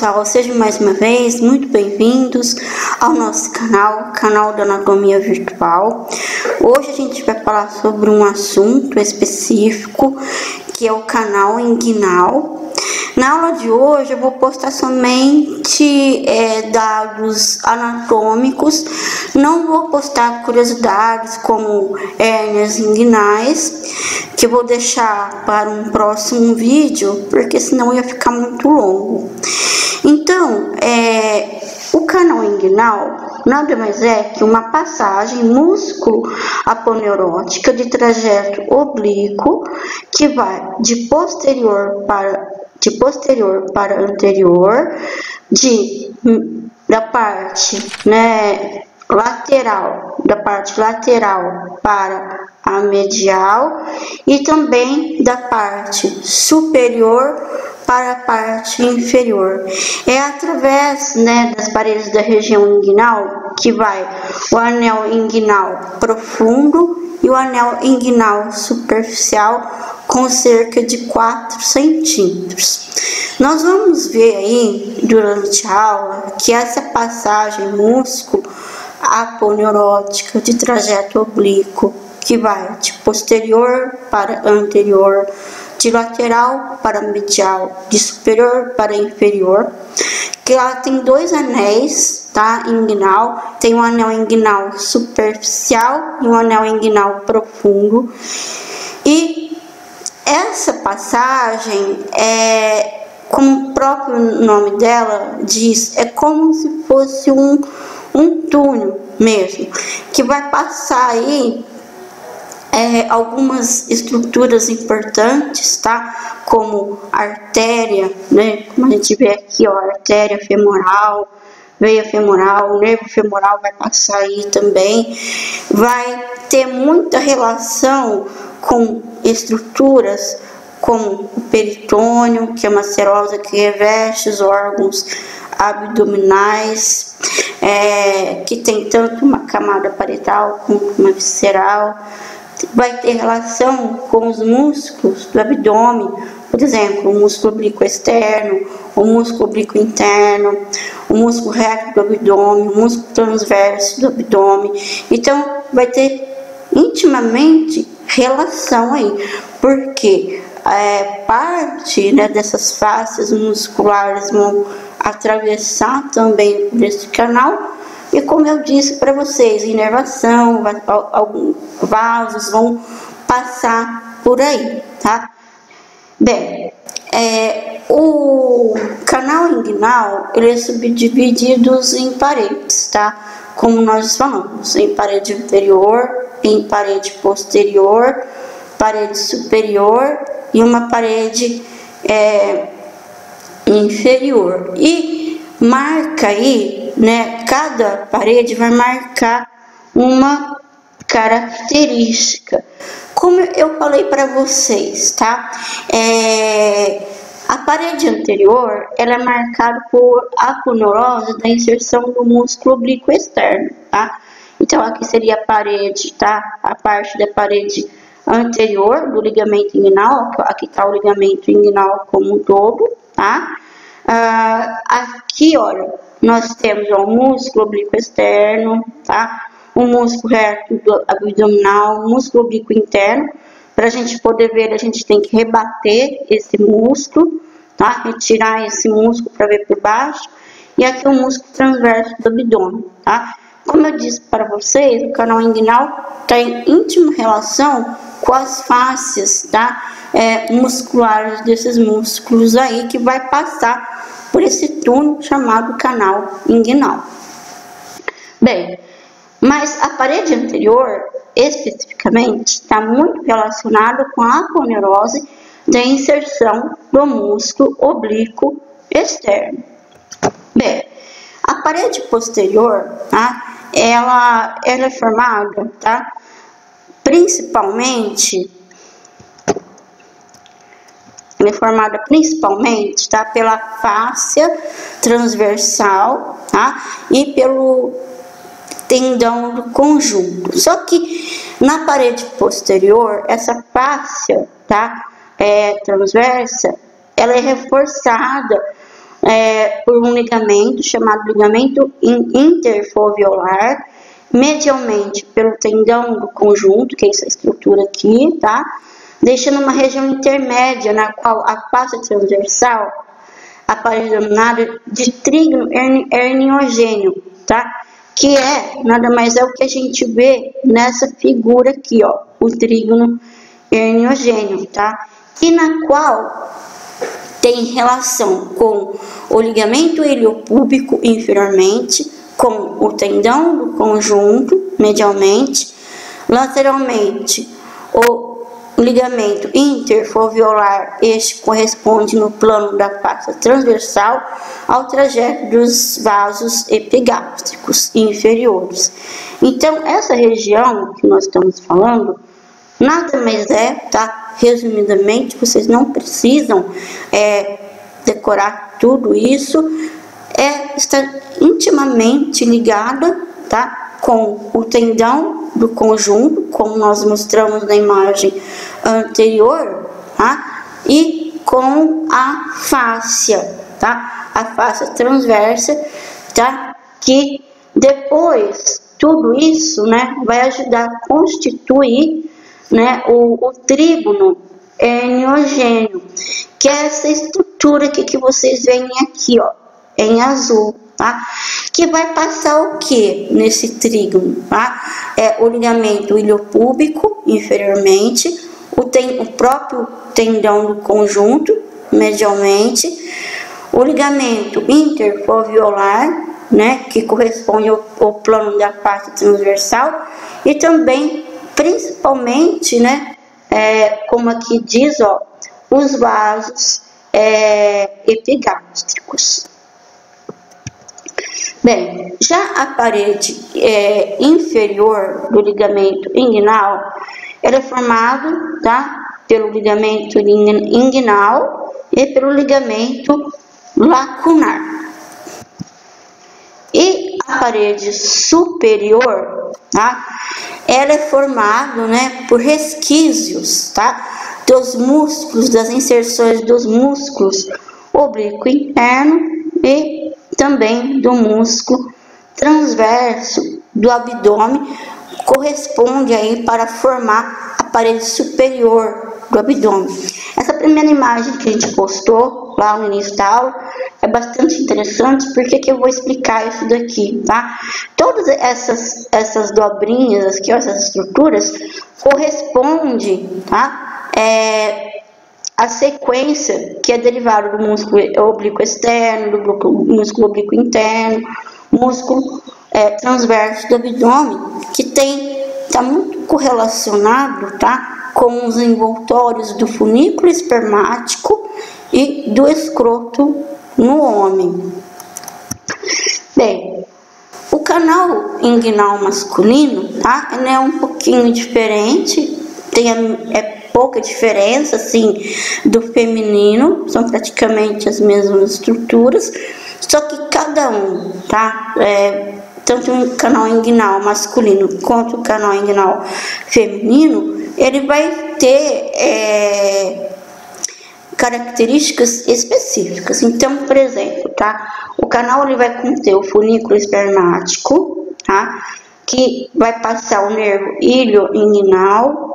pessoal, sejam mais uma vez muito bem-vindos ao nosso canal da Anatomia Virtual. Hoje a gente vai falar sobre um assunto específico, que é o canal inguinal. Na aula de hoje eu vou postar somente dados anatômicos, não vou postar curiosidades como hérnias inguinais, que eu vou deixar para um próximo vídeo, porque senão ia ficar muito longo. Então, o canal inguinal nada mais é que uma passagem músculo-aponeurótica de trajeto oblíquo que vai de posterior para anterior, da parte lateral para a medial e também da parte superior para a parte inferior. É através das paredes da região inguinal que vai o anel inguinal profundo e o anel inguinal superficial com cerca de 4 centímetros. Nós vamos ver aí durante a aula que essa passagem músculo-aponeurótica de trajeto oblíquo que vai de posterior para anterior, de lateral para medial, de superior para inferior, que ela tem dois anéis, inguinal, tem um anel inguinal superficial e um anel inguinal profundo. E essa passagem como o próprio nome dela diz, é como se fosse um túnel mesmo, que vai passar aí algumas estruturas importantes, como artéria, como a gente vê aqui, artéria femoral, veia femoral, o nervo femoral vai passar aí também, vai ter muita relação com estruturas como o peritônio, que é uma serosa que reveste os órgãos abdominais, que tem tanto uma camada parietal quanto uma visceral. Vai ter relação com os músculos do abdômen, por exemplo, o músculo oblíquo externo, o músculo oblíquo interno, o músculo reto do abdômen, o músculo transverso do abdômen. Então, vai ter intimamente relação aí, porque parte dessas faces musculares vão atravessar também por esse canal. E como eu disse para vocês, inervação, alguns vasos vão passar por aí, Bem, o canal inguinal, ele é subdividido em paredes, Como nós falamos, em parede anterior, em parede posterior, parede superior e uma parede inferior. E marca aí, cada parede vai marcar uma característica. Como eu falei para vocês, a parede anterior, ela é marcada por aponeurose da inserção do músculo oblíquo externo, Então, aqui seria a parede, A parte da parede anterior do ligamento inguinal, aqui está o ligamento inguinal como um todo, Aqui, olha, nós temos o músculo oblíquo externo, o músculo reto do abdominal, o músculo oblíquo interno. Para a gente poder ver, a gente tem que rebater esse músculo, retirar esse músculo para ver por baixo. E aqui o músculo transverso do abdômen, Como eu disse para vocês, o canal inguinal tem íntima relação com as fáscias, musculares desses músculos aí, que vai passar por esse túnel chamado canal inguinal. Bem, mas a parede anterior, especificamente, está muito relacionada com a aponeurose da inserção do músculo oblíquo externo. Bem, a parede posterior, ela é formada, principalmente pela fáscia transversal, e pelo tendão do conjunto. Só que na parede posterior, essa fáscia transversa, ela é reforçada por um ligamento chamado ligamento interfoveolar, medialmente pelo tendão do conjunto, que é essa estrutura aqui, tá? Deixando uma região intermédia na qual a face transversal aparece denominada de trígono herniogêneo, tá? Que nada mais é o que a gente vê nessa figura aqui, ó, o trígono herniogêneo, tá? E na qual tem relação com o ligamento iliopúbico inferiormente, com o tendão do conjunto medialmente, lateralmente o ligamento interfoveolar, este corresponde no plano da face transversal ao trajeto dos vasos epigástricos inferiores. Então, essa região que nós estamos falando, nada mais tá? Resumidamente, vocês não precisam decorar tudo isso, está intimamente ligada, tá? Com o tendão do conjunto, como nós mostramos na imagem anterior, tá? E com a fáscia, tá? A fáscia transversa, tá? Que depois tudo isso, né, vai ajudar a constituir, né, o trígono herniogêneo, que é essa estrutura que vocês veem aqui, ó, em azul, tá? Que vai passar o que nesse trígono, tá? O ligamento iliopúbico inferiormente, o próprio tendão do conjunto medialmente, o ligamento interfoveolar, né, que corresponde ao plano da face transversal, e também, principalmente, né, como aqui diz, ó, os vasos epigástricos. Bem, já a parede inferior do ligamento inguinal, ela é formada, tá, pelo ligamento inguinal e pelo ligamento lacunar. E a parede superior, tá, ela é formada, né, por resquícios, tá, dos músculos, das inserções dos músculos oblíquo interno e também do músculo transverso do abdômen, corresponde aí para formar a parede superior do abdômen. Essa primeira imagem que a gente postou lá no início da aula é bastante interessante, porque que eu vou explicar isso daqui, tá? Todas essas dobrinhas aqui, essas estruturas, correspondem, tá? A sequência que é derivada do músculo oblíquo externo, do músculo oblíquo interno, músculo transverso do abdômen, que está muito correlacionado, tá, com os envoltórios do funículo espermático e do escroto no homem. Bem, o canal inguinal masculino, tá, ele é um pouquinho diferente, tem pouca diferença, assim, do feminino, são praticamente as mesmas estruturas, só que cada um, tá, tanto o canal inguinal masculino quanto o canal inguinal feminino, ele vai ter características específicas. Então, por exemplo, tá, o canal ele vai conter o funículo espermático, tá, que vai passar o nervo ilioinguinal,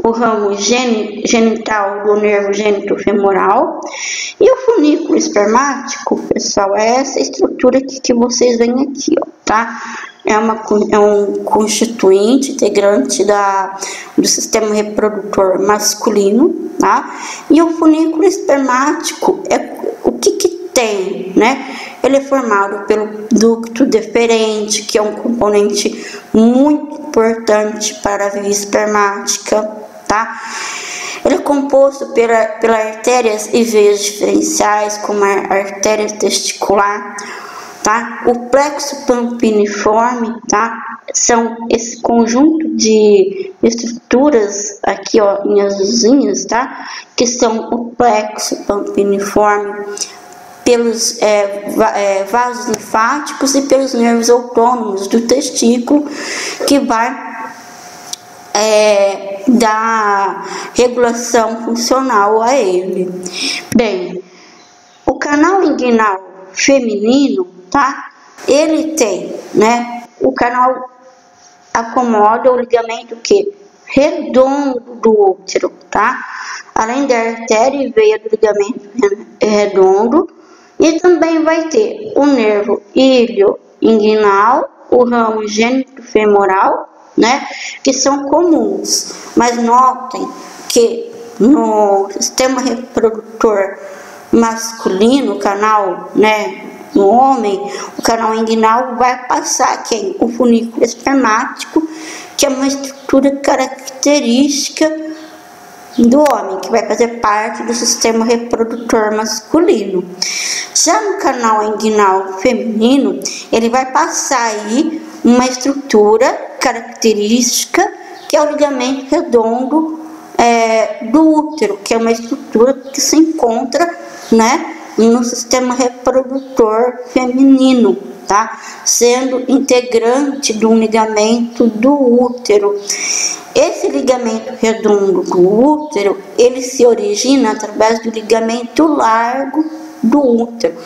o ramo genital do nervo gênito-femoral, e o funículo espermático, pessoal, é essa estrutura que vocês veem aqui, ó, tá? É um constituinte integrante do sistema reprodutor masculino, tá? E o funículo espermático o que tem, né? Ele é formado pelo ducto deferente, que é um componente muito importante para a vida espermática, tá? Ele é composto pelas artérias e veias diferenciais, como a artéria testicular, tá? O plexo pampiniforme, tá? São esse conjunto de estruturas aqui, ó, em azulzinhas, tá? Que são o plexo pampiniforme, pelos vasos linfáticos e pelos nervos autônomos do testículo, que vai dar regulação funcional a ele. Bem, o canal inguinal feminino, tá? Ele tem, né, o canal acomoda o ligamento que redondo do útero, tá? Além da artéria e veia do ligamento redondo, e também vai ter o nervo ilio-inguinal, o ramo gênito-femoral, né? Que são comuns, mas notem que no sistema reprodutor masculino, canal, né, no homem, o canal inguinal vai passar quem? O funículo espermático, que é uma estrutura característica do homem, que vai fazer parte do sistema reprodutor masculino. Já no canal inguinal feminino, ele vai passar aí uma estrutura característica, que é o ligamento redondo do útero, que é uma estrutura que se encontra, né, no sistema reprodutor feminino, tá? Sendo integrante de um ligamento do útero. Esse ligamento redondo do útero, ele se origina através do ligamento largo do útero,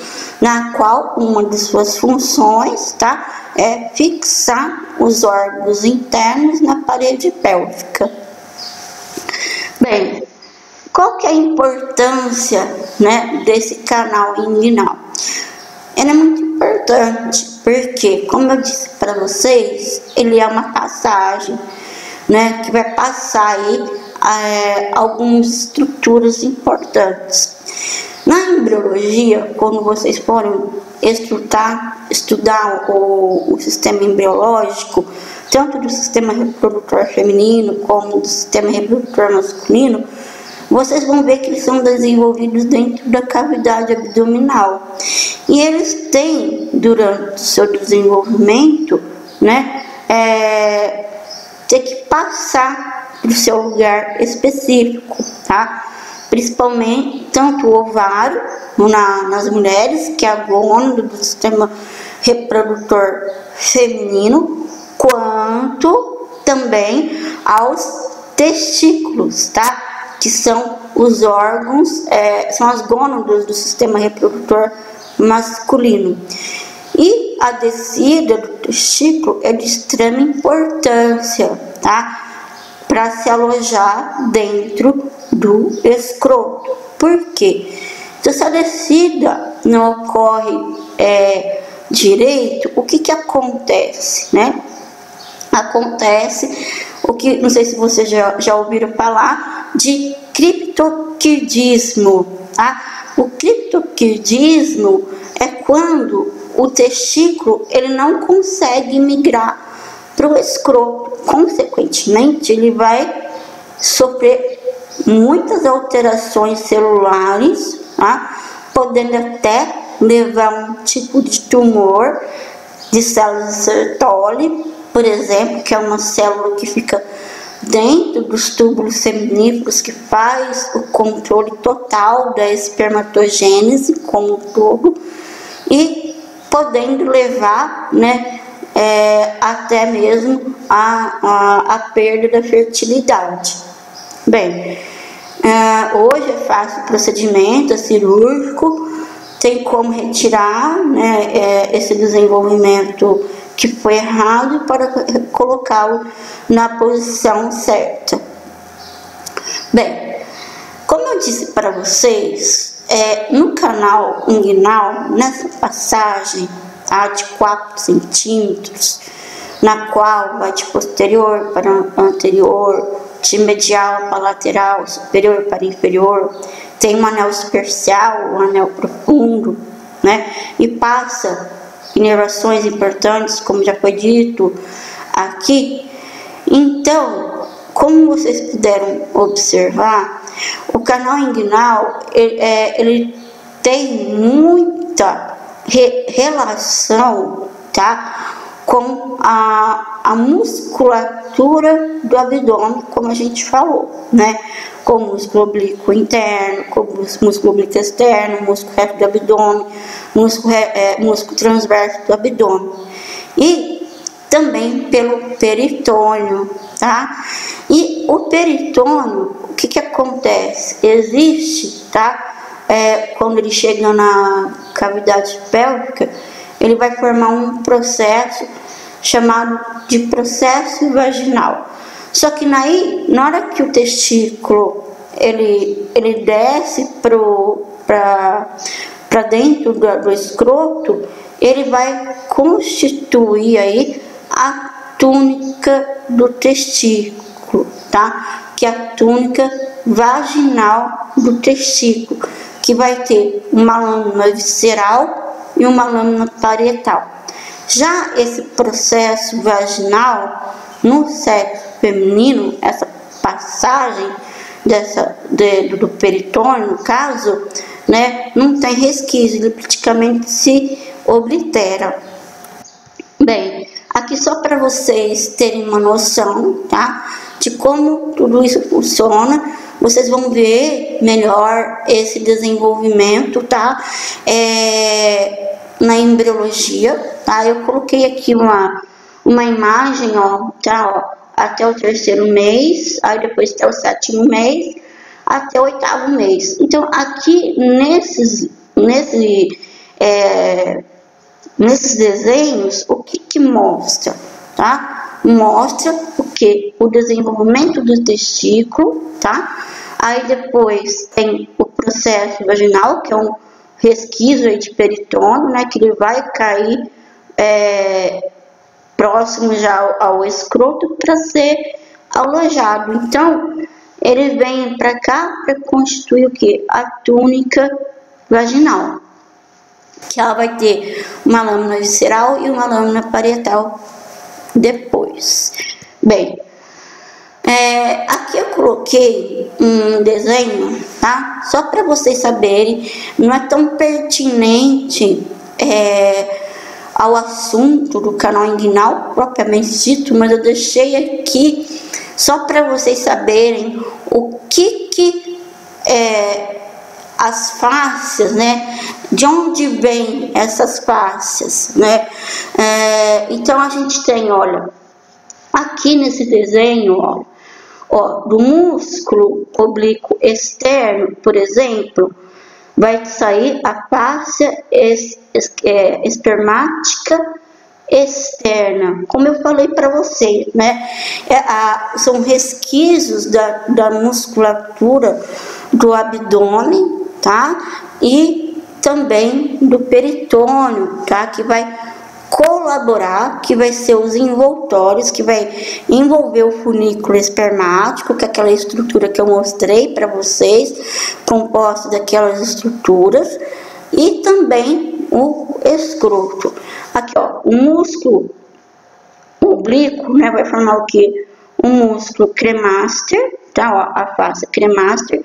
na qual uma de suas funções, tá, é fixar os órgãos internos na parede pélvica. Bem, qual que é a importância, né, desse canal inguinal? Ele é muito importante porque, como eu disse para vocês, ele é uma passagem, né, que vai passar aí algumas estruturas importantes. Na embriologia, quando vocês forem estudar o sistema embriológico, tanto do sistema reprodutor feminino como do sistema reprodutor masculino, vocês vão ver que eles são desenvolvidos dentro da cavidade abdominal. E eles têm, durante o seu desenvolvimento, né, ter que passar para o seu lugar específico, tá? Principalmente, tanto o ovário, nas mulheres, que é a glândula do sistema reprodutor feminino, quanto também aos testículos, tá? Que são os órgãos, são as gônadas do sistema reprodutor masculino. E a descida do testículo é de extrema importância, tá? Para se alojar dentro do escroto. Por quê? Se essa descida não ocorre direito, o que acontece, né? Acontece o que, não sei se vocês já ouviram falar, de criptoquirdismo, tá? O criptoquirdismo é quando o testículo ele não consegue migrar para o escroto. Consequentemente, ele vai sofrer muitas alterações celulares, tá? Podendo até levar um tipo de tumor de células de Sertoli, por exemplo, que é uma célula que fica dentro dos túbulos seminíferos, que faz o controle total da espermatogênese como um todo, e podendo levar, né, até mesmo a perda da fertilidade. Bem, hoje é fácil o procedimento, é cirúrgico, tem como retirar, né, esse desenvolvimento que foi errado para colocá-lo na posição certa. Bem, como eu disse para vocês, no canal inguinal, nessa passagem, tá, de 4 centímetros, na qual vai de posterior para anterior, de medial para lateral, superior para inferior, tem um anel superficial, um anel profundo, né, e passa inervações importantes, como já foi dito aqui. Então, como vocês puderam observar, o canal inguinal ele tem muita relação, tá, com a musculatura do abdômen, como a gente falou, né? Com o músculo oblíquo interno, com o músculo oblíquo externo, músculo reto do abdômen, músculo transverso do abdômen. E também pelo peritônio, tá? E o peritônio, o que acontece? Existe, tá? quando ele chega na cavidade pélvica, ele vai formar um processo chamado de processo vaginal. Só que na hora que o testículo ele desce para dentro do escroto, ele vai constituir aí a túnica do testículo, tá? Que é a túnica vaginal do testículo, que vai ter uma lâmina visceral e uma lâmina parietal. Já esse processo vaginal no sexo feminino, essa passagem do peritônio, no caso, né, não tem resquício, ele praticamente se oblitera. Bem, aqui só para vocês terem uma noção, tá, de como tudo isso funciona. Vocês vão ver melhor esse desenvolvimento, tá, na embriologia, tá. Eu coloquei aqui uma imagem, ó, tá, ó, até o 3º mês, aí depois até o 7º mês, até o 8º mês. Então aqui nesses desenhos, o que mostra, tá? Mostra o que? O desenvolvimento do testículo, tá? Aí depois tem o processo vaginal, que é um resquício aí de peritônio, né? Que ele vai cair próximo já ao escroto para ser alojado. Então ele vem para cá para constituir o que? A túnica vaginal, que ela vai ter uma lâmina visceral e uma lâmina parietal depois. Bem, aqui eu coloquei um desenho, tá? Só para vocês saberem, não é tão pertinente ao assunto do canal inguinal propriamente dito, mas eu deixei aqui só para vocês saberem o que as fáscias, né? De onde vêm essas fáscias, né? Então a gente tem, olha, aqui nesse desenho, ó, do músculo oblíquo externo, por exemplo, vai sair a fáscia espermática externa, como eu falei para vocês, né? São resquícios da musculatura do abdômen, tá? E também do peritônio, tá? Que vai colaborar, que vai ser os envoltórios, que vai envolver o funículo espermático, que é aquela estrutura que eu mostrei para vocês, composta daquelas estruturas, e também o escroto. Aqui, ó, o músculo oblíquo, né, vai formar o que? O músculo cremaster, tá? Ó, a face cremaster.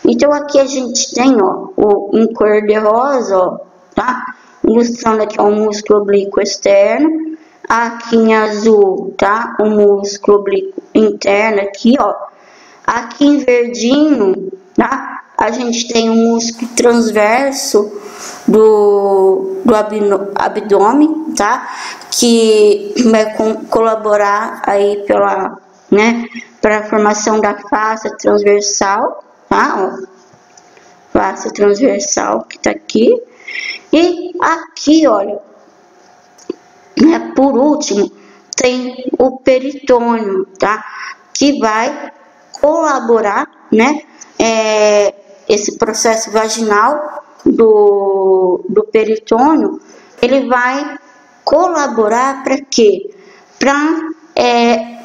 Então aqui a gente tem, ó, em cor de rosa, ó, tá? Ilustrando aqui, ó, o músculo oblíquo externo. Aqui em azul, tá? O músculo oblíquo interno aqui, ó. Aqui em verdinho, tá? A gente tem o músculo transverso do abdômen, tá? Que vai colaborar aí para a formação da face transversal, tá? Ó, face transversal que tá aqui. E aqui, olha, né, por último, tem o peritônio, tá? Que vai colaborar, né? Esse processo vaginal do peritônio, ele vai colaborar para quê? Para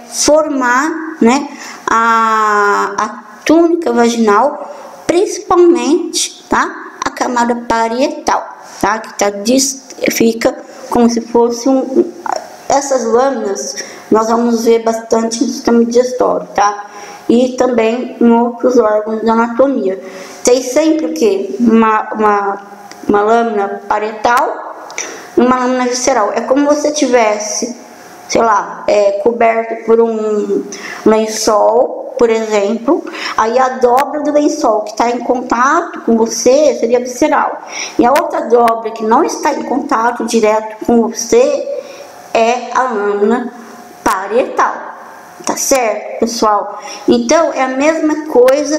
formar, né, a túnica vaginal, principalmente, tá? A camada parietal, tá? Que fica como se fosse essas lâminas nós vamos ver bastante no sistema digestório, tá? E também em outros órgãos da anatomia. Tem sempre o que? Uma lâmina parietal e uma lâmina visceral. É como se você tivesse, sei lá, coberto por um lençol, por exemplo. Aí a dobra do lençol que está em contato com você seria visceral. E a outra dobra que não está em contato direto com você é a lâmina parietal. Tá certo, pessoal? Então, é a mesma coisa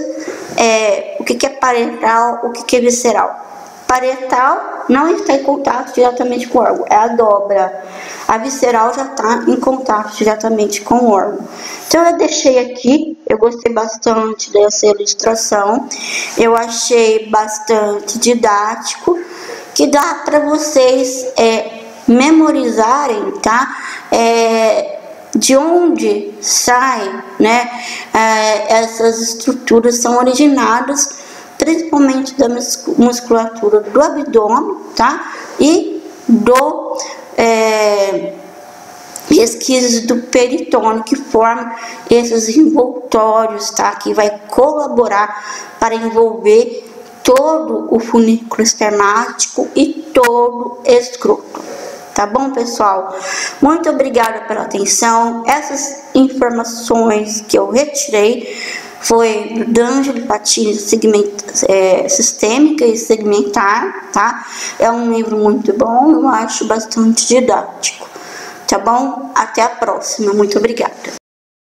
o que é parietal, o que é visceral. Parietal não está em contato diretamente com o órgão, é a dobra. A visceral já está em contato diretamente com o órgão. Então eu deixei aqui, eu gostei bastante dessa ilustração, eu achei bastante didático, que dá para vocês memorizarem, tá? De onde sai, né? Essas estruturas são originadas principalmente da musculatura do abdômen, tá? E do resquícios do peritônio, que formam esses envoltórios, tá? Que vai colaborar para envolver todo o funículo espermático e todo o escroto. Tá bom, pessoal? Muito obrigada pela atenção. Essas informações que eu retirei foi do D'Angelo Patini, Sistêmica e Segmentar, tá? É um livro muito bom, eu acho bastante didático. Tá bom? Até a próxima. Muito obrigada.